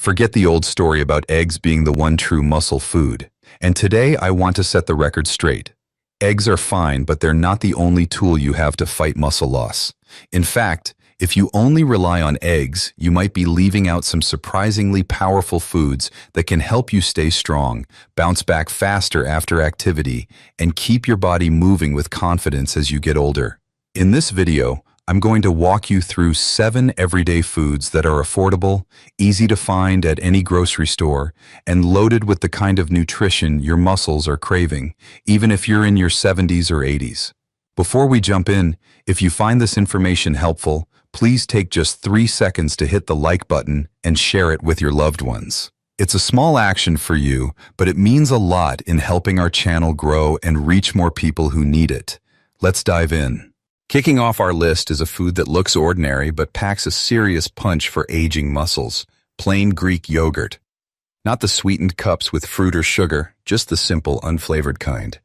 Forget the old story about eggs being the one true muscle food. And today I want to set the record straight. Eggs are fine, but they're not the only tool you have to fight muscle loss. In fact, if you only rely on eggs, you might be leaving out some surprisingly powerful foods that can help you stay strong, bounce back faster after activity, and keep your body moving with confidence as you get older. In this video, I'm going to walk you through 7 everyday foods that are affordable, easy to find at any grocery store, and loaded with the kind of nutrition your muscles are craving, even if you're in your 70s or 80s. Before we jump in, if you find this information helpful, please take just 3 seconds to hit the like button and share it with your loved ones. It's a small action for you, but it means a lot in helping our channel grow and reach more people who need it. Let's dive in. Kicking off our list is a food that looks ordinary but packs a serious punch for aging muscles: plain Greek yogurt. Not the sweetened cups with fruit or sugar, just the simple, unflavored kind.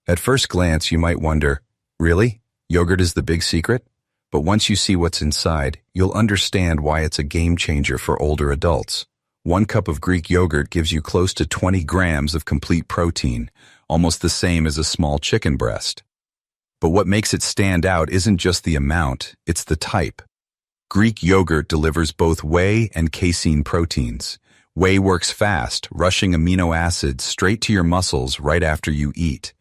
At first glance, you might wonder, really? Yogurt is the big secret? But once you see what's inside, you'll understand why it's a game changer for older adults. 1 cup of Greek yogurt gives you close to 20 grams of complete protein, almost the same as a small chicken breast. But what makes it stand out isn't just the amount, it's the type. Greek yogurt delivers both whey and casein proteins. Whey works fast, rushing amino acids straight to your muscles right after you eat.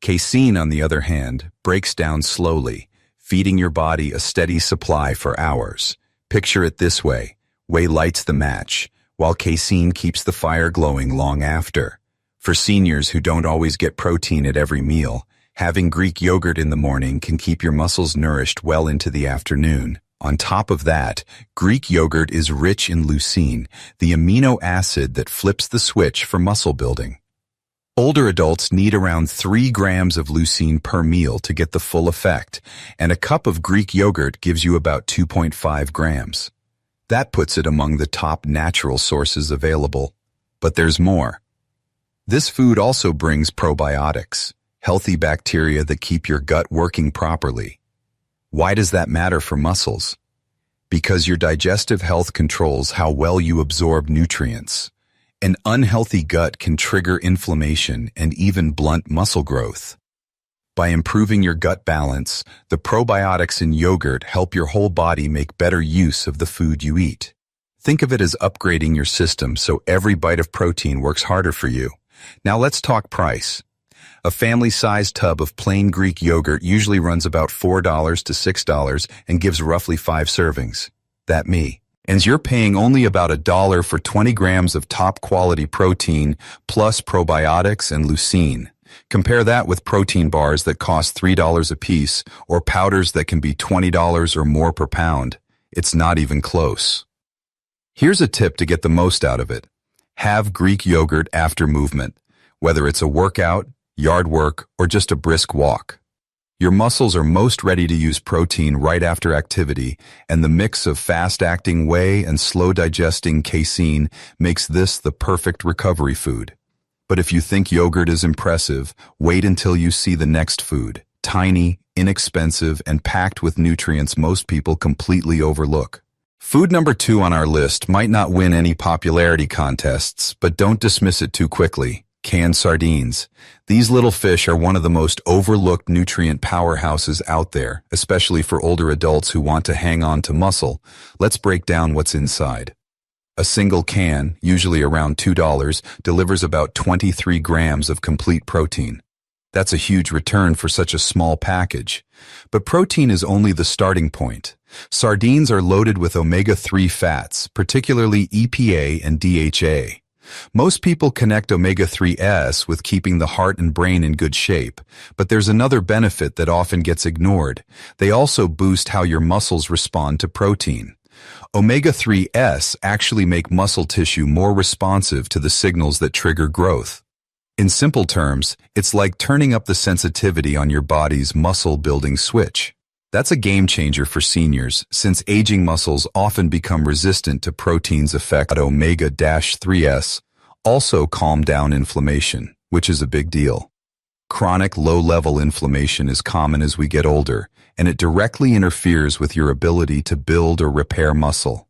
Casein, on the other hand, breaks down slowly, feeding your body a steady supply for hours. Picture it this way: whey lights the match, while casein keeps the fire glowing long after. For seniors who don't always get protein at every meal, having Greek yogurt in the morning can keep your muscles nourished well into the afternoon. On top of that, Greek yogurt is rich in leucine, the amino acid that flips the switch for muscle building. Older adults need around 3 grams of leucine per meal to get the full effect, and a cup of Greek yogurt gives you about 2.5 grams. That puts it among the top natural sources available. But there's more. This food also brings probiotics, healthy bacteria that keep your gut working properly. Why does that matter for muscles? Because your digestive health controls how well you absorb nutrients. An unhealthy gut can trigger inflammation and even blunt muscle growth. By improving your gut balance, the probiotics in yogurt help your whole body make better use of the food you eat. Think of it as upgrading your system so every bite of protein works harder for you. Now let's talk price. A family-sized tub of plain Greek yogurt usually runs about $4 to $6 and gives roughly 5 servings. That me. And you're paying only about $1 for 20 grams of top-quality protein plus probiotics and leucine. Compare that with protein bars that cost $3 a piece or powders that can be $20 or more per pound. It's not even close. Here's a tip to get the most out of it. Have Greek yogurt after movement, whether it's a workout, yard work, or just a brisk walk. Your muscles are most ready to use protein right after activity, and the mix of fast-acting whey and slow-digesting casein makes this the perfect recovery food. But if you think yogurt is impressive, wait until you see the next food: tiny, inexpensive, and packed with nutrients most people completely overlook. Food number 2 on our list might not win any popularity contests, but don't dismiss it too quickly. Canned sardines. These little fish are one of the most overlooked nutrient powerhouses out there, especially for older adults who want to hang on to muscle. Let's break down what's inside. A single can, usually around $2, delivers about 23 grams of complete protein. That's a huge return for such a small package. But protein is only the starting point. Sardines are loaded with omega-3 fats, particularly EPA and DHA. Most people connect omega-3s with keeping the heart and brain in good shape, but there's another benefit that often gets ignored. They also boost how your muscles respond to protein. Omega-3s actually make muscle tissue more responsive to the signals that trigger growth. In simple terms, it's like turning up the sensitivity on your body's muscle-building switch. That's a game changer for seniors, since aging muscles often become resistant to protein's effect on omega-3s, also calm down inflammation, which is a big deal. Chronic low-level inflammation is common as we get older, and it directly interferes with your ability to build or repair muscle.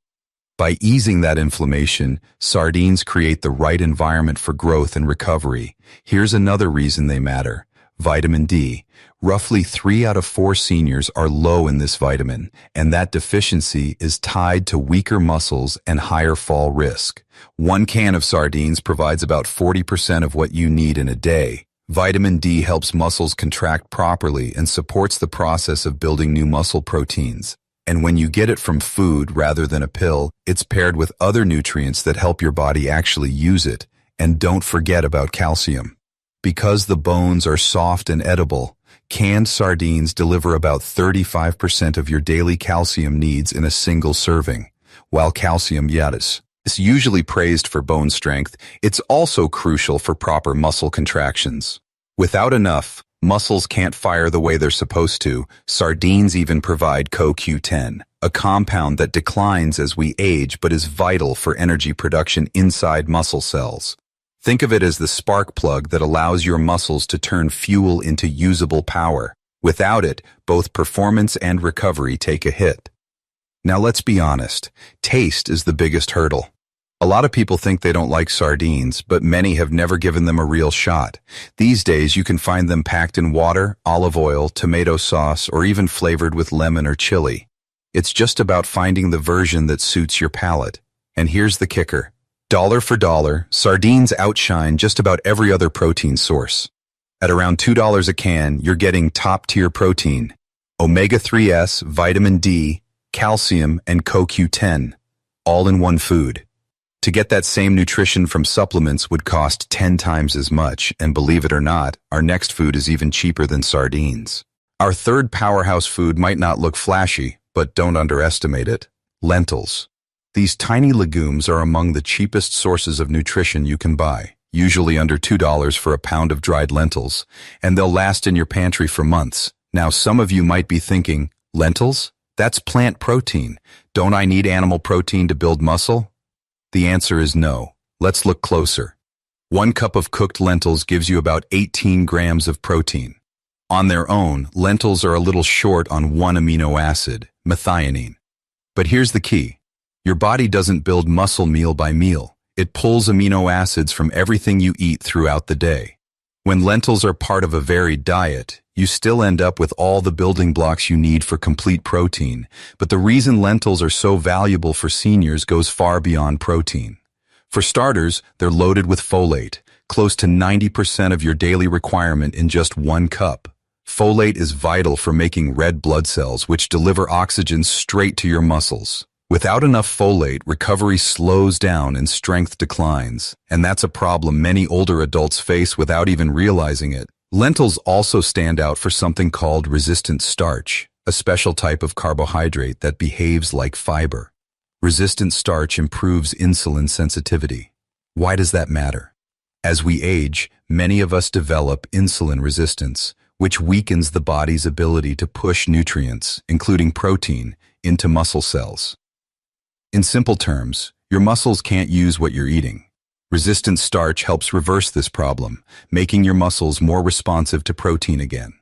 By easing that inflammation, sardines create the right environment for growth and recovery. Here's another reason they matter. Vitamin D. Roughly 3 out of 4 seniors are low in this vitamin, and that deficiency is tied to weaker muscles and higher fall risk. One can of sardines provides about 40% of what you need in a day. Vitamin D helps muscles contract properly and supports the process of building new muscle proteins. And when you get it from food rather than a pill, it's paired with other nutrients that help your body actually use it. And don't forget about calcium. Because the bones are soft and edible, canned sardines deliver about 35% of your daily calcium needs in a single serving. While calcium, is usually praised for bone strength, it's also crucial for proper muscle contractions. Without enough, muscles can't fire the way they're supposed to. Sardines even provide CoQ10, a compound that declines as we age but is vital for energy production inside muscle cells. Think of it as the spark plug that allows your muscles to turn fuel into usable power. Without it, both performance and recovery take a hit. Now let's be honest, taste is the biggest hurdle. A lot of people think they don't like sardines, but many have never given them a real shot. These days you can find them packed in water, olive oil, tomato sauce, or even flavored with lemon or chili. It's just about finding the version that suits your palate. And here's the kicker. Dollar for dollar, sardines outshine just about every other protein source. At around $2 a can, you're getting top-tier protein, omega-3s, vitamin D, calcium, and CoQ10, all in one food. To get that same nutrition from supplements would cost 10 times as much, and believe it or not, our next food is even cheaper than sardines. Our third powerhouse food might not look flashy, but don't underestimate it. Lentils. These tiny legumes are among the cheapest sources of nutrition you can buy, usually under $2 for a pound of dried lentils, and they'll last in your pantry for months. Now, some of you might be thinking, lentils? That's plant protein. Don't I need animal protein to build muscle? The answer is no. Let's look closer. 1 cup of cooked lentils gives you about 18 grams of protein. On their own, lentils are a little short on one amino acid, methionine. But here's the key. Your body doesn't build muscle meal by meal. It pulls amino acids from everything you eat throughout the day. When lentils are part of a varied diet, you still end up with all the building blocks you need for complete protein. But the reason lentils are so valuable for seniors goes far beyond protein. For starters, they're loaded with folate, close to 90% of your daily requirement in just 1 cup. Folate is vital for making red blood cells, which deliver oxygen straight to your muscles. Without enough folate, recovery slows down and strength declines, and that's a problem many older adults face without even realizing it. Lentils also stand out for something called resistant starch, a special type of carbohydrate that behaves like fiber. Resistant starch improves insulin sensitivity. Why does that matter? As we age, many of us develop insulin resistance, which weakens the body's ability to push nutrients, including protein, into muscle cells. In simple terms, your muscles can't use what you're eating. Resistant starch helps reverse this problem, making your muscles more responsive to protein again.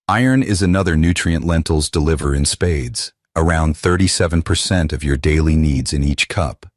Iron is another nutrient lentils deliver in spades, around 37% of your daily needs in each cup.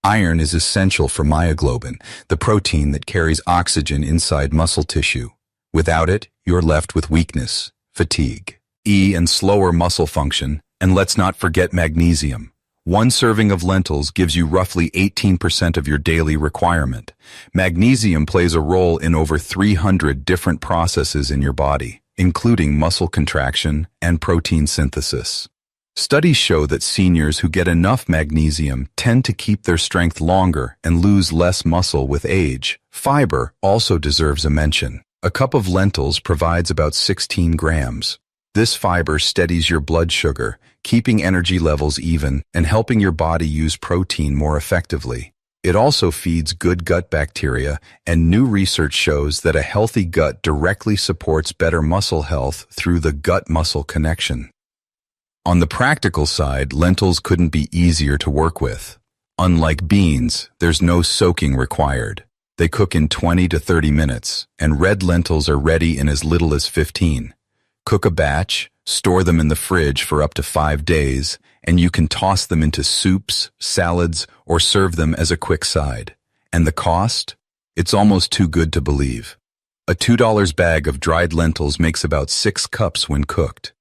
Iron is essential for myoglobin, the protein that carries oxygen inside muscle tissue. Without it, you're left with weakness, fatigue, and slower muscle function, and let's not forget magnesium. 1 serving of lentils gives you roughly 18% of your daily requirement. Magnesium plays a role in over 300 different processes in your body, including muscle contraction and protein synthesis. Studies show that seniors who get enough magnesium tend to keep their strength longer and lose less muscle with age. Fiber also deserves a mention. A cup of lentils provides about 16 grams. This fiber steadies your blood sugar, keeping energy levels even and helping your body use protein more effectively. It also feeds good gut bacteria, and new research shows that a healthy gut directly supports better muscle health through the gut-muscle connection. On the practical side, lentils couldn't be easier to work with. Unlike beans, there's no soaking required. They cook in 20 to 30 minutes, and red lentils are ready in as little as 15. Cook a batch, store them in the fridge for up to 5 days, and you can toss them into soups, salads, or serve them as a quick side. And the cost? It's almost too good to believe. A $2 bag of dried lentils makes about 6 cups when cooked.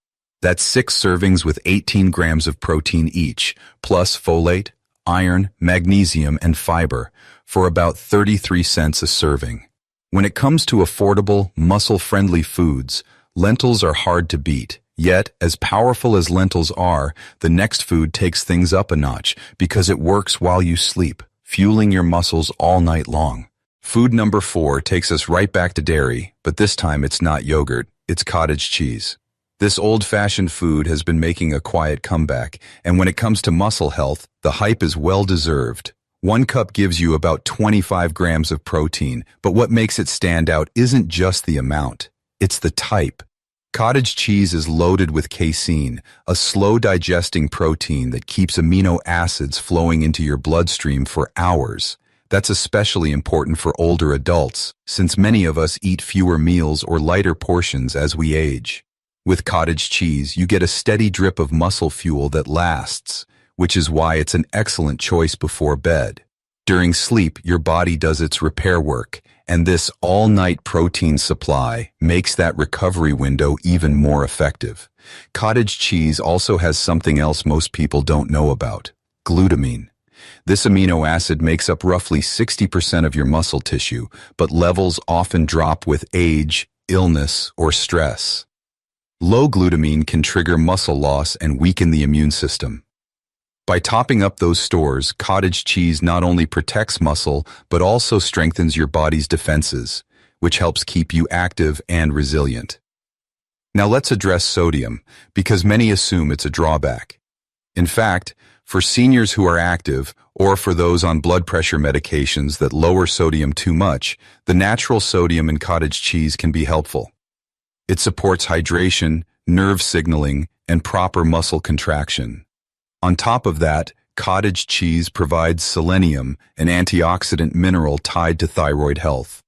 That's 6 servings with 18 grams of protein each, plus folate, iron, magnesium, and fiber, for about 33 cents a serving. When it comes to affordable, muscle-friendly foods, lentils are hard to beat. Yet, as powerful as lentils are, the next food takes things up a notch because it works while you sleep, fueling your muscles all night long. Food number 4 takes us right back to dairy, but this time it's not yogurt, it's cottage cheese. This old-fashioned food has been making a quiet comeback, and when it comes to muscle health, the hype is well-deserved. 1 cup gives you about 25 grams of protein, but what makes it stand out isn't just the amount, it's the type. Cottage cheese is loaded with casein, a slow-digesting protein that keeps amino acids flowing into your bloodstream for hours. That's especially important for older adults, since many of us eat fewer meals or lighter portions as we age. With cottage cheese, you get a steady drip of muscle fuel that lasts, which is why it's an excellent choice before bed. During sleep, your body does its repair work, and this all-night protein supply makes that recovery window even more effective. Cottage cheese also has something else most people don't know about: glutamine. This amino acid makes up roughly 60% of your muscle tissue, but levels often drop with age, illness, or stress. Low glutamine can trigger muscle loss and weaken the immune system. By topping up those stores, cottage cheese not only protects muscle, but also strengthens your body's defenses, which helps keep you active and resilient. Now let's address sodium, because many assume it's a drawback. In fact, for seniors who are active, or for those on blood pressure medications that lower sodium too much, the natural sodium in cottage cheese can be helpful. It supports hydration, nerve signaling, and proper muscle contraction. On top of that, cottage cheese provides selenium, an antioxidant mineral tied to thyroid health.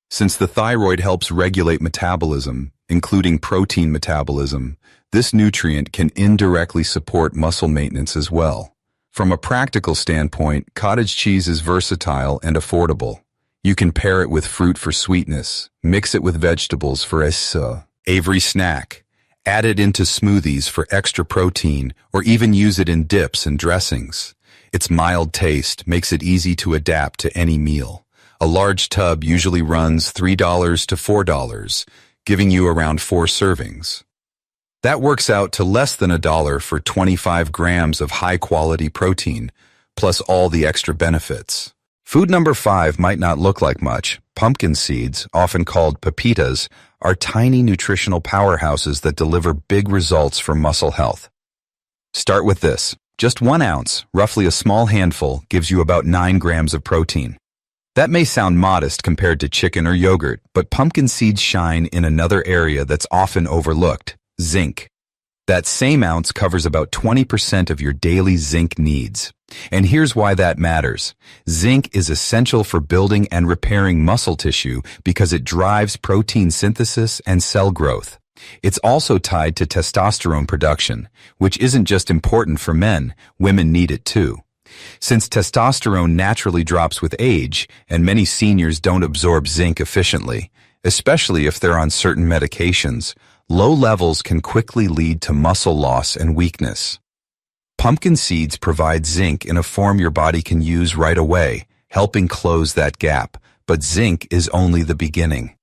Since the thyroid helps regulate metabolism, including protein metabolism, this nutrient can indirectly support muscle maintenance as well. From a practical standpoint, cottage cheese is versatile and affordable. You can pair it with fruit for sweetness, mix it with vegetables for a savory snack, add it into smoothies for extra protein, or even use it in dips and dressings. Its mild taste makes it easy to adapt to any meal. A large tub usually runs $3 to $4, giving you around 4 servings. That works out to less than $1 for 25 grams of high-quality protein, plus all the extra benefits. Food number 5 might not look like much. Pumpkin seeds, often called pepitas, are tiny nutritional powerhouses that deliver big results for muscle health. Start with this. Just 1 ounce, roughly a small handful, gives you about 9 grams of protein. That may sound modest compared to chicken or yogurt, but pumpkin seeds shine in another area that's often overlooked: zinc. That same ounce covers about 20% of your daily zinc needs. And here's why that matters. Zinc is essential for building and repairing muscle tissue because it drives protein synthesis and cell growth. It's also tied to testosterone production, which isn't just important for men, women need it too. Since testosterone naturally drops with age, and many seniors don't absorb zinc efficiently, especially if they're on certain medications, low levels can quickly lead to muscle loss and weakness. Pumpkin seeds provide zinc in a form your body can use right away, helping close that gap, but zinc is only the beginning.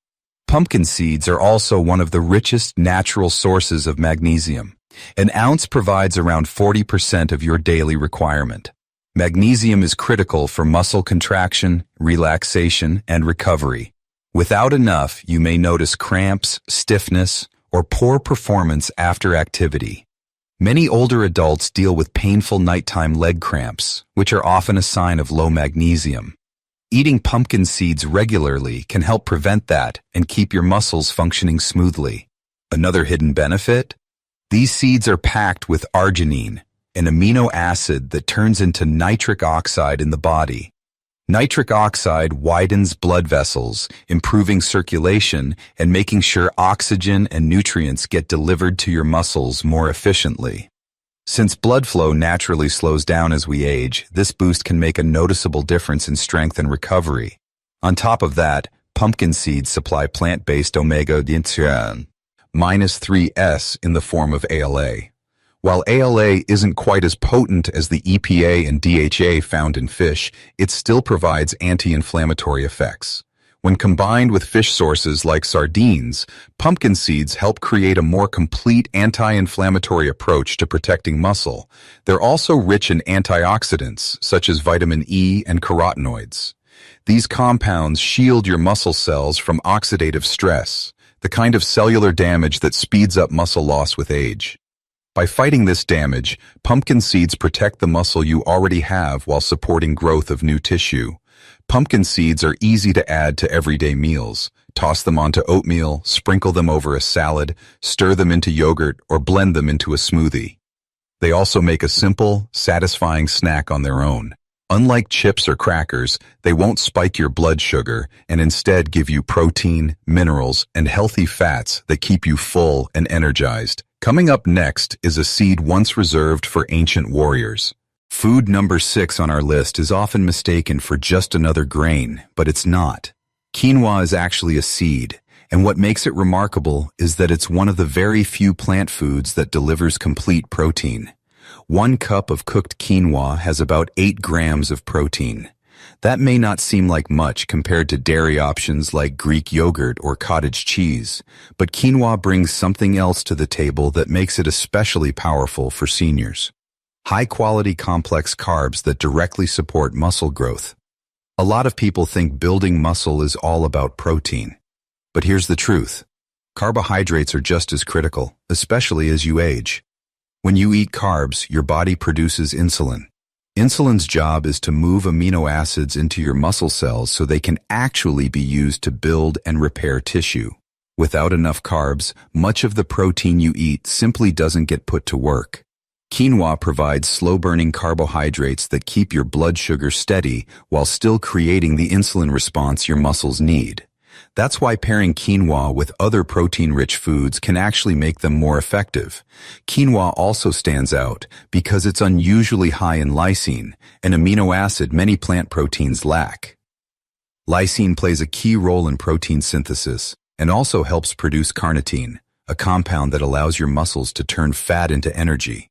Pumpkin seeds are also one of the richest natural sources of magnesium. An ounce provides around 40% of your daily requirement. Magnesium is critical for muscle contraction, relaxation, and recovery. Without enough, you may notice cramps, stiffness, or poor performance after activity. Many older adults deal with painful nighttime leg cramps, which are often a sign of low magnesium. Eating pumpkin seeds regularly can help prevent that and keep your muscles functioning smoothly. Another hidden benefit? These seeds are packed with arginine, an amino acid that turns into nitric oxide in the body. Nitric oxide widens blood vessels, improving circulation and making sure oxygen and nutrients get delivered to your muscles more efficiently. Since blood flow naturally slows down as we age, this boost can make a noticeable difference in strength and recovery. On top of that, pumpkin seeds supply plant-based omega-3 -3s in the form of ALA. While ALA isn't quite as potent as the EPA and DHA found in fish, it still provides anti-inflammatory effects. When combined with fish sources like sardines, pumpkin seeds help create a more complete anti-inflammatory approach to protecting muscle. They're also rich in antioxidants, such as vitamin E and carotenoids. These compounds shield your muscle cells from oxidative stress, the kind of cellular damage that speeds up muscle loss with age. By fighting this damage, pumpkin seeds protect the muscle you already have while supporting growth of new tissue. Pumpkin seeds are easy to add to everyday meals. Toss them onto oatmeal, sprinkle them over a salad, stir them into yogurt, or blend them into a smoothie. They also make a simple, satisfying snack on their own. Unlike chips or crackers, they won't spike your blood sugar and instead give you protein, minerals, and healthy fats that keep you full and energized. Coming up next is a seed once reserved for ancient warriors. Food number 6 on our list is often mistaken for just another grain, but it's not. Quinoa is actually a seed, and what makes it remarkable is that it's one of the very few plant foods that delivers complete protein. 1 cup of cooked quinoa has about 8 grams of protein. That may not seem like much compared to dairy options like Greek yogurt or cottage cheese, but quinoa brings something else to the table that makes it especially powerful for seniors. High-quality complex carbs that directly support muscle growth. A lot of people think building muscle is all about protein. But here's the truth. Carbohydrates are just as critical, especially as you age. When you eat carbs, your body produces insulin. Insulin's job is to move amino acids into your muscle cells so they can actually be used to build and repair tissue. Without enough carbs, much of the protein you eat simply doesn't get put to work. Quinoa provides slow-burning carbohydrates that keep your blood sugar steady while still creating the insulin response your muscles need. That's why pairing quinoa with other protein-rich foods can actually make them more effective. Quinoa also stands out because it's unusually high in lysine, an amino acid many plant proteins lack. Lysine plays a key role in protein synthesis and also helps produce carnitine, a compound that allows your muscles to turn fat into energy.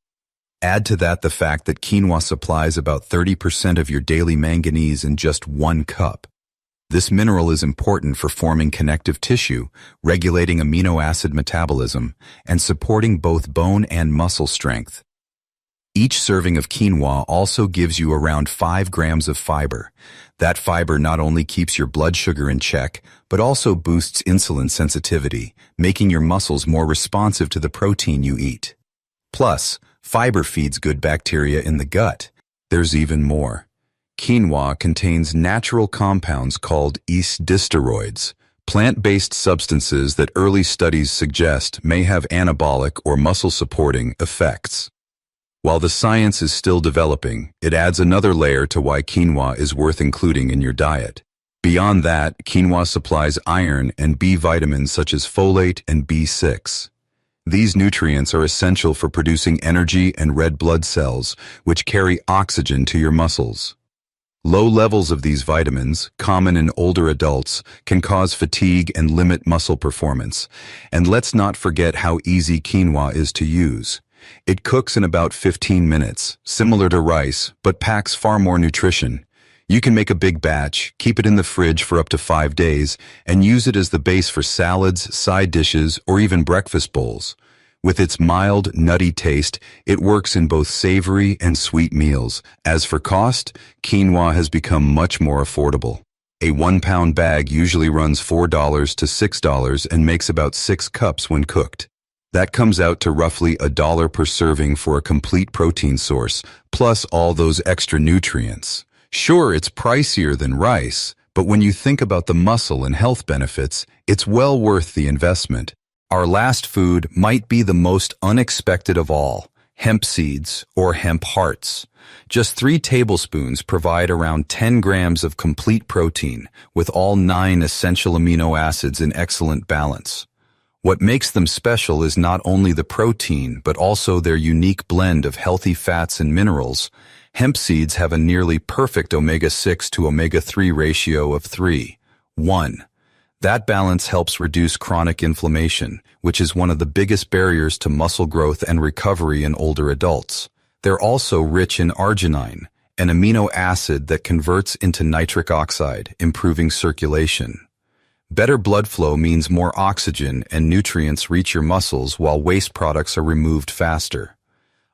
Add to that the fact that quinoa supplies about 30% of your daily manganese in just 1 cup. This mineral is important for forming connective tissue, regulating amino acid metabolism, and supporting both bone and muscle strength. Each serving of quinoa also gives you around 5 grams of fiber. That fiber not only keeps your blood sugar in check, but also boosts insulin sensitivity, making your muscles more responsive to the protein you eat. Plus, fiber feeds good bacteria in the gut. There's even more. Quinoa contains natural compounds called steroids, plant-based substances that early studies suggest may have anabolic or muscle-supporting effects. While the science is still developing, it adds another layer to why quinoa is worth including in your diet. Beyond that, quinoa supplies iron and B vitamins such as folate and B6. These nutrients are essential for producing energy and red blood cells, which carry oxygen to your muscles. Low levels of these vitamins, common in older adults, can cause fatigue and limit muscle performance. And let's not forget how easy quinoa is to use. It cooks in about 15 minutes, similar to rice, but packs far more nutrition. You can make a big batch, keep it in the fridge for up to 5 days, and use it as the base for salads, side dishes, or even breakfast bowls. With its mild, nutty taste, it works in both savory and sweet meals. As for cost, quinoa has become much more affordable. A 1-pound bag usually runs $4 to $6 and makes about 6 cups when cooked. That comes out to roughly $1 per serving for a complete protein source, plus all those extra nutrients. Sure, it's pricier than rice, but when you think about the muscle and health benefits, it's well worth the investment. Our last food might be the most unexpected of all, hemp seeds or hemp hearts. Just 3 tablespoons provide around 10 grams of complete protein, with all 9 essential amino acids in excellent balance. What makes them special is not only the protein, but also their unique blend of healthy fats and minerals. Hemp seeds have a nearly perfect omega-6 to omega-3 ratio of 3:1. That balance helps reduce chronic inflammation, which is one of the biggest barriers to muscle growth and recovery in older adults. They're also rich in arginine, an amino acid that converts into nitric oxide, improving circulation. Better blood flow means more oxygen and nutrients reach your muscles while waste products are removed faster.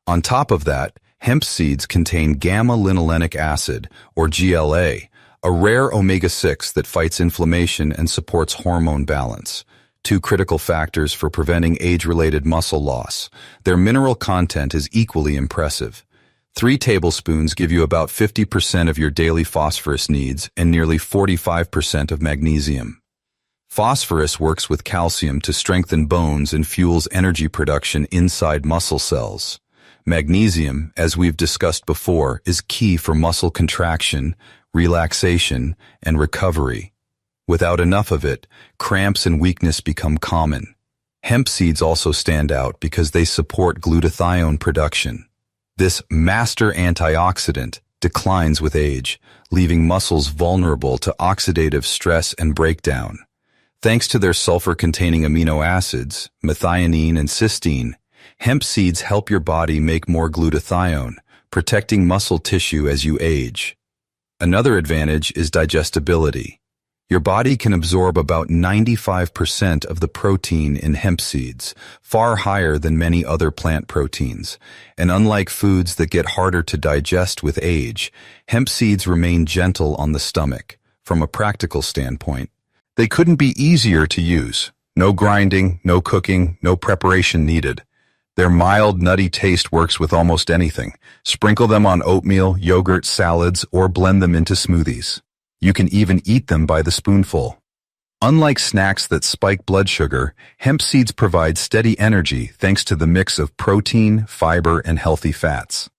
On top of that, hemp seeds contain gamma-linolenic acid, or GLA, a rare omega-6 that fights inflammation and supports hormone balance, two critical factors for preventing age-related muscle loss. Their mineral content is equally impressive. 3 tablespoons give you about 50% of your daily phosphorus needs and nearly 45% of magnesium. Phosphorus works with calcium to strengthen bones and fuels energy production inside muscle cells. Magnesium, as we've discussed before, is key for muscle contraction, relaxation, and recovery. Without enough of it, cramps and weakness become common. Hemp seeds also stand out because they support glutathione production. This master antioxidant declines with age, leaving muscles vulnerable to oxidative stress and breakdown. Thanks to their sulfur-containing amino acids, methionine and cysteine, hemp seeds help your body make more glutathione, protecting muscle tissue as you age. Another advantage is digestibility. Your body can absorb about 95% of the protein in hemp seeds, far higher than many other plant proteins. And unlike foods that get harder to digest with age, hemp seeds remain gentle on the stomach. From a practical standpoint, they couldn't be easier to use. No grinding, no cooking, no preparation needed. Their mild, nutty taste works with almost anything. Sprinkle them on oatmeal, yogurt, salads, or blend them into smoothies. You can even eat them by the spoonful. Unlike snacks that spike blood sugar, hemp seeds provide steady energy thanks to the mix of protein, fiber, and healthy fats.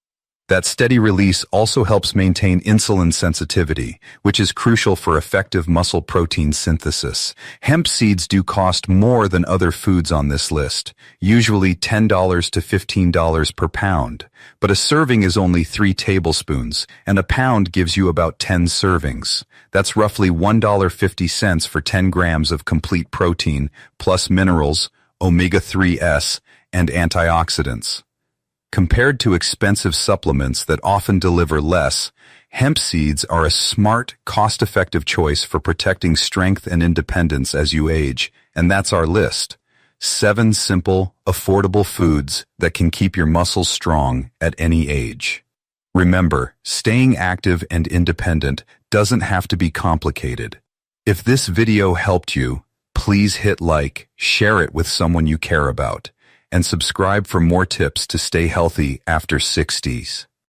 That steady release also helps maintain insulin sensitivity, which is crucial for effective muscle protein synthesis. Hemp seeds do cost more than other foods on this list, usually $10 to $15 per pound, but a serving is only 3 tablespoons, and a pound gives you about 10 servings. That's roughly $1.50 for 10 grams of complete protein, plus minerals, omega-3s, and antioxidants. Compared to expensive supplements that often deliver less, hemp seeds are a smart, cost-effective choice for protecting strength and independence as you age, and that's our list. 7 simple, affordable foods that can keep your muscles strong at any age. Remember, staying active and independent doesn't have to be complicated. If this video helped you, please hit like, share it with someone you care about, and subscribe for more tips to stay healthy after 60s.